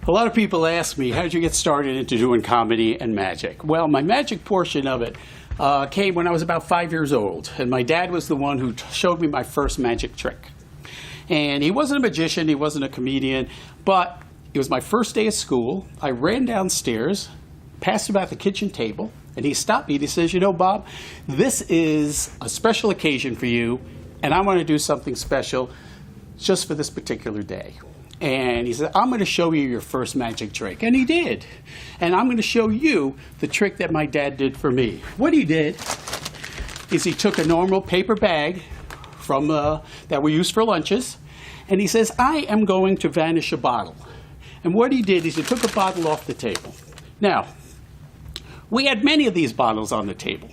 A lot of people ask me, how did you get started into doing comedy and magic? Well, my magic portion of it came when I was about 5 years old, and my dad was the one who showed me my first magic trick. And he wasn't a magician, he wasn't a comedian, but it was my first day of school. I ran downstairs, passed about the kitchen table, and he stopped me and he says, you know, Bob, this is a special occasion for you, and I want to do something special just for this particular day. And he said, I'm going to show you your first magic trick. And he did. And I'm going to show you the trick that my dad did for me. What he did is he took a normal paper bag from that we use for lunches, and he says, I am going to vanish a bottle. And what he did is he took a bottle off the table. Now, we had many of these bottles on the table.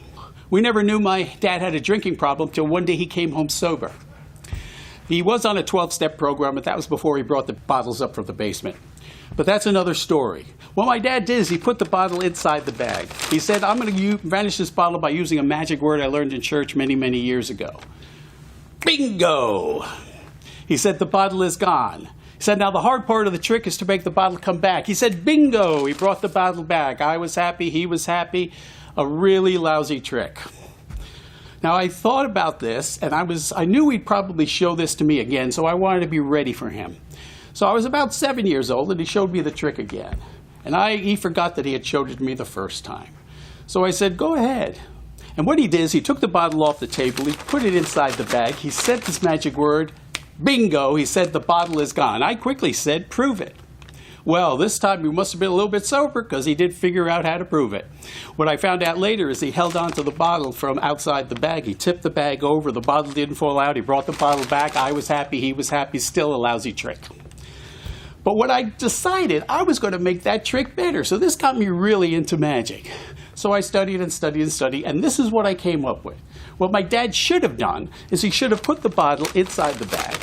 We never knew my dad had a drinking problem till one day he came home sober. He was on a 12-step program, but that was before he brought the bottles up from the basement. But that's another story. What my dad did is he put the bottle inside the bag. He said, I'm going to vanish this bottle by using a magic word I learned in church many, many years ago. Bingo! He said, the bottle is gone. He said, now the hard part of the trick is to make the bottle come back. He said, bingo! He brought the bottle back. I was happy, he was happy. A really lousy trick. Now, I thought about this, and I knew he'd probably show this to me again, so I wanted to be ready for him. So I was about 7 years old, and he showed me the trick again. And he forgot that he had showed it to me the first time. So I said, go ahead. And what he did is he took the bottle off the table, he put it inside the bag, he said this magic word, bingo, he said the bottle is gone. I quickly said, prove it. Well, this time he must have been a little bit sober because he did figure out how to prove it. What I found out later is he held on to the bottle from outside the bag. He tipped the bag over, the bottle didn't fall out, he brought the bottle back, I was happy, he was happy, still a lousy trick. But what I decided, I was going to make that trick better, so this got me really into magic. So I studied and studied and studied, and this is what I came up with. What my dad should have done is he should have put the bottle inside the bag.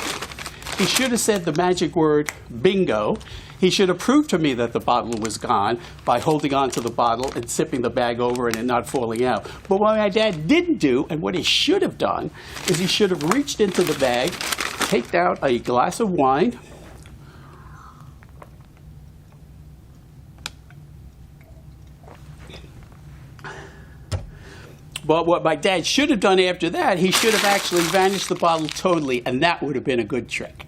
He should have said the magic word, bingo. He should have proved to me that the bottle was gone by holding on to the bottle and tipping the bag over and it not falling out. But what my dad didn't do, and what he should have done, is he should have reached into the bag, taken out a glass of wine, but what my dad should have done after that, he should have actually vanished the bottle totally, and that would have been a good trick.